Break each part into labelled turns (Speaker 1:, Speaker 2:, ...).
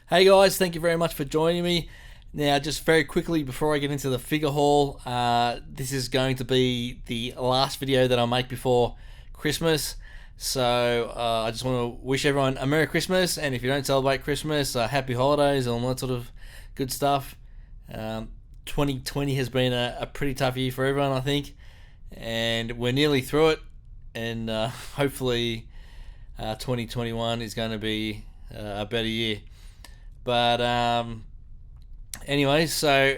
Speaker 1: Hey guys, thank you very much for joining me. Now, just very quickly before I get into the figure haul, this is going to be the last video that I'll make before Christmas. So I just want to wish everyone a Merry Christmas, and if you don't celebrate Christmas, Happy Holidays and all that sort of good stuff. 2020 has been a pretty tough year for everyone, I think, and we're nearly through it, and hopefully 2021 is going to be a better year. But anyway, so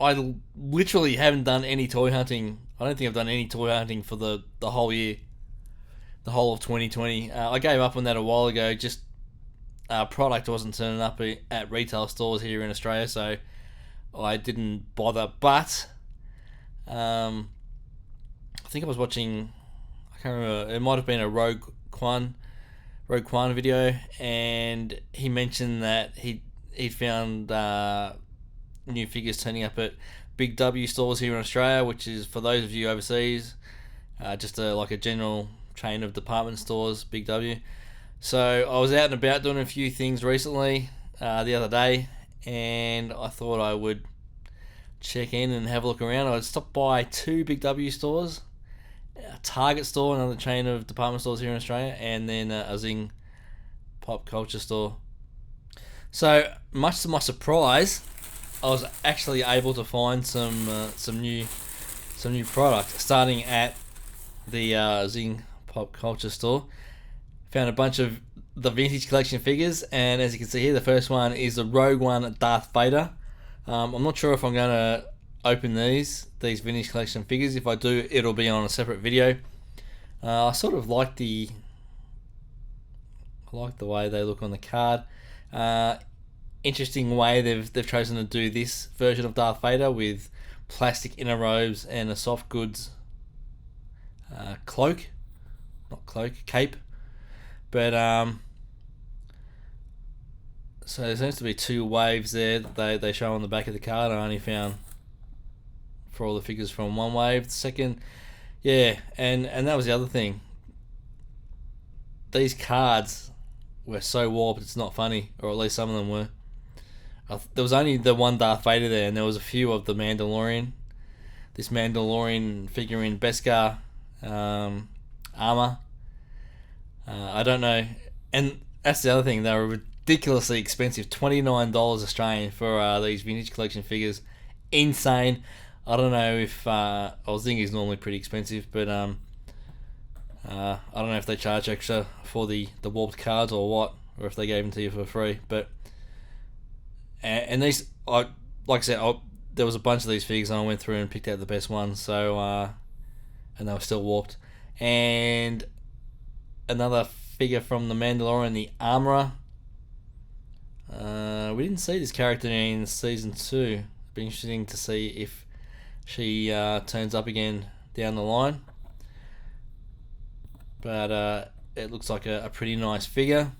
Speaker 1: I literally haven't done any toy hunting. I don't think I've done any toy hunting for the whole year, the whole of 2020. I gave up on that a while ago. Just product wasn't turning up at retail stores here in Australia, so I didn't bother. But I think I was watching, I can't remember, it might have been a Rogue One video, and he mentioned that he found new figures turning up at Big W stores here in Australia, which is, for those of you overseas, just like a general chain of department stores, Big W. So I was out and about doing a few things recently, the other day, and I thought I would check in and have a look around. I stopped by two Big W stores, a Target store, another chain of department stores here in Australia, and then a Zing pop culture store. So, much to my surprise, I was actually able to find some new product. Starting at the Zing pop culture store, found a bunch of the vintage collection figures, and as you can see here, the first one is the Rogue One Darth Vader. I'm not sure if I'm going to open these vintage collection figures. If I do, it'll be on a separate video. I sort of like the way they look on the card. Interesting way they've chosen to do this version of Darth Vader with plastic inner robes and a soft goods cape. But so there seems to be two waves there that they show on the back of the card. I only found for all the figures from one wave. The second, yeah, and that was the other thing. These cards were so warped, it's not funny, or at least some of them were. There was only the one Darth Vader there, and there was a few of the Mandalorian. This Mandalorian figurine Beskar armor. I don't know, and that's the other thing. They were ridiculously expensive, $29 Australian for these vintage collection figures. Insane. I don't know if I was thinking it's normally pretty expensive, but I don't know if they charge extra for the warped cards or what, or if they gave them to you for free. But and these, like I said, there was a bunch of these figures, and I went through and picked out the best ones. So and they were still warped. And another figure from the Mandalorian, the Armorer. We didn't see this character in season 2. It'd be interesting to see if she turns up again down the line. But it looks like a pretty nice figure.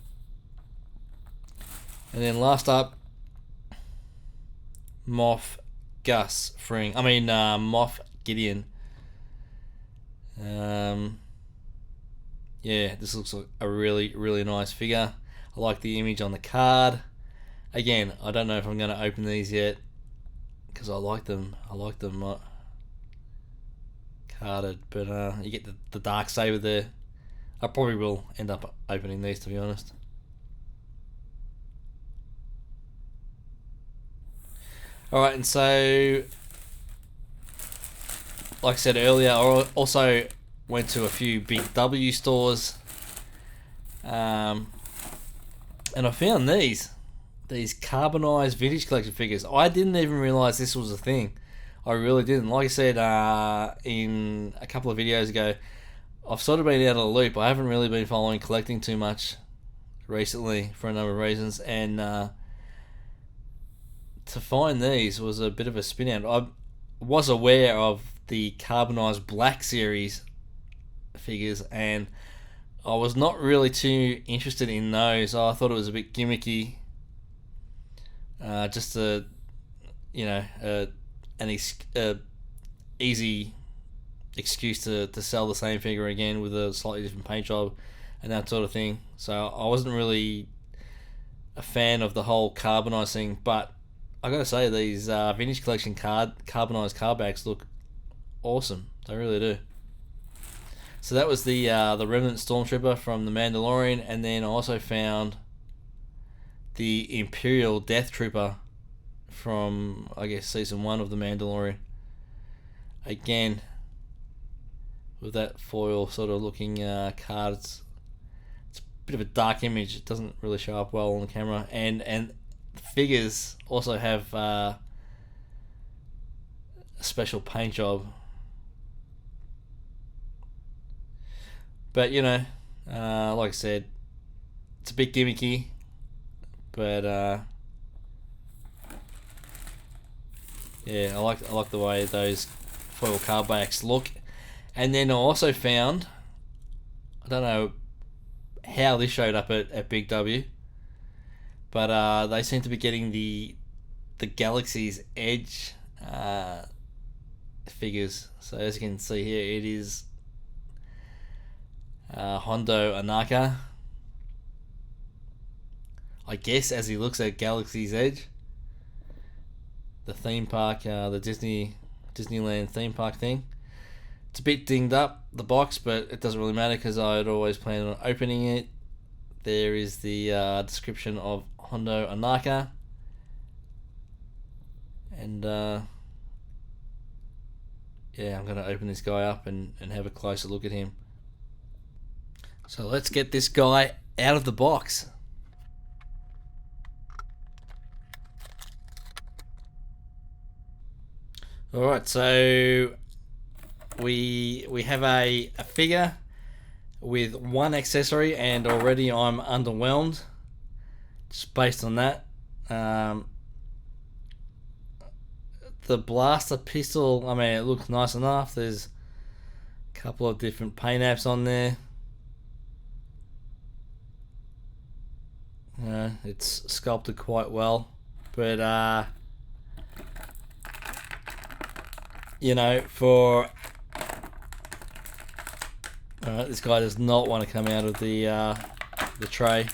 Speaker 1: And then last up, Moth Gideon. Yeah, this looks like a really, really nice figure. I like the image on the card. Again, I don't know if I'm going to open these yet, because I like them carded, but you get the dark saber there. I probably will end up opening these, to be honest. Alright, and so, like I said earlier, I also went to a few Big W stores, and I found these carbonized vintage collection figures. I didn't even realise this was a thing. I really didn't. Like I said in a couple of videos ago, I've sort of been out of the loop. I haven't really been following collecting too much recently for a number of reasons, and to find these was a bit of a spin out. I was aware of the Carbonized Black series figures, and I was not really too interested in those. I thought it was a bit gimmicky, just an easy excuse to sell the same figure again with a slightly different paint job and that sort of thing. So I wasn't really a fan of the whole carbonized thing, but I gotta say these vintage collection carbonized card backs look awesome. They really do. So that was the Remnant Stormtrooper from the Mandalorian, and then I also found the Imperial Death Trooper from, I guess, season 1 of the Mandalorian. Again, with that foil sort of looking card, it's a bit of a dark image. It doesn't really show up well on the camera, and the figures also have a special paint job. But like I said, it's a bit gimmicky, but yeah, I like the way those foil card backs look. And then I also found, I don't know how this showed up at Big W, but they seem to be getting the Galaxy's Edge figures. So as you can see here, it is Hondo Anaka, I guess, as he looks at Galaxy's Edge, the theme park, the Disneyland theme park thing. It's a bit dinged up, the box, but it doesn't really matter because I had always planned on opening it. There is the description of Hondo Anaka, and yeah, I'm going to open this guy up and have a closer look at him. So let's get this guy out of the box. Alright, so we have a figure with one accessory, and already I'm underwhelmed just based on that. The blaster pistol, I mean, it looks nice enough. There's a couple of different paint apps on there. It's sculpted quite well, but for this guy does not want to come out of the tray.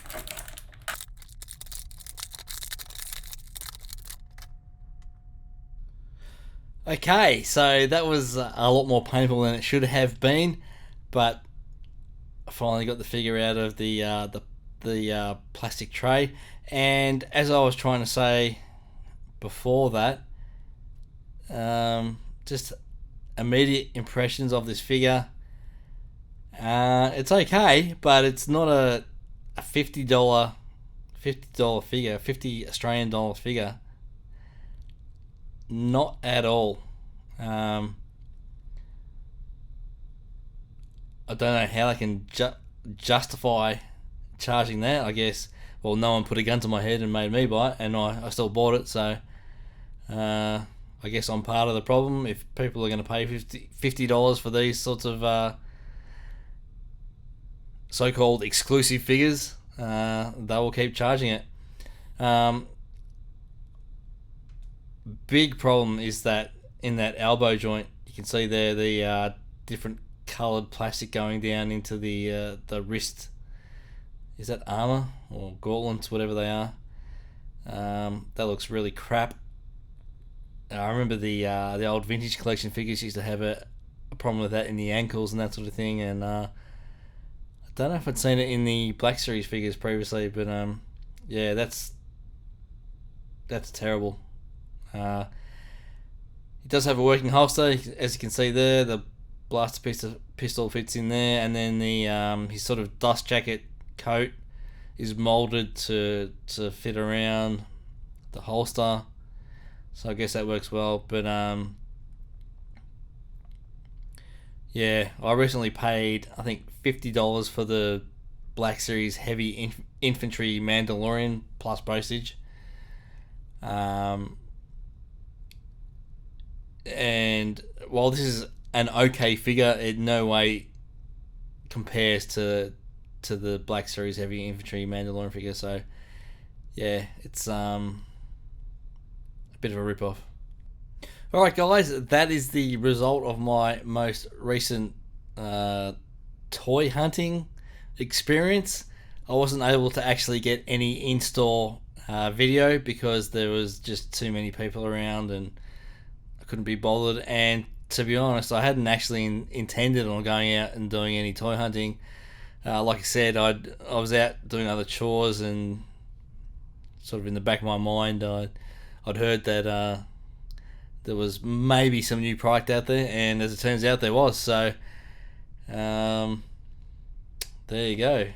Speaker 1: Okay, so that was a lot more painful than it should have been, but I finally got the figure out of the plastic tray. And as I was trying to say before that, just immediate impressions of this figure. It's okay, but it's not a $50 figure, $50 Australian dollar figure. Not at all. I don't know how I can justify charging that. I guess, well, no one put a gun to my head and made me buy it, and I still bought it, so I guess I'm part of the problem. If people are going to pay $50 for these sorts of so-called exclusive figures, they will keep charging it. Big problem is that in that elbow joint, you can see there the different coloured plastic going down into the wrist. Is that armour or gauntlets, whatever they are? That looks really crap. I remember the old vintage collection figures used to have a problem with that in the ankles and that sort of thing, and I don't know if I'd seen it in the Black Series figures previously, but yeah, that's terrible. It does have a working holster, as you can see there. The blaster pistol fits in there, and then the his sort of dust jacket coat is molded to fit around the holster, so I guess that works well. But yeah, I recently paid, I think, $50 for the Black Series Heavy Infantry Mandalorian plus postage. And while this is an okay figure, it no way compares to the Black Series Heavy Infantry Mandalorian figure. So yeah, it's a bit of a rip-off. Alright guys, that is the result of my most recent toy hunting experience. I wasn't able to actually get any in-store video because there was just too many people around and I couldn't be bothered. And to be honest, I hadn't actually intended on going out and doing any toy hunting. Like I said, I was out doing other chores, and sort of in the back of my mind, I'd heard that there was maybe some new product out there, and as it turns out, there was. So there you go.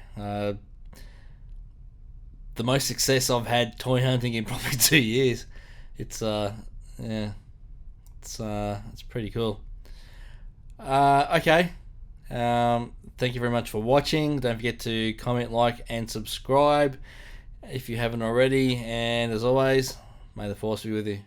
Speaker 1: The most success I've had toy hunting in probably 2 years. It's yeah, it's pretty cool. Okay. Thank you very much for watching. Don't forget to comment, like, and subscribe if you haven't already. And as always, may the force be with you.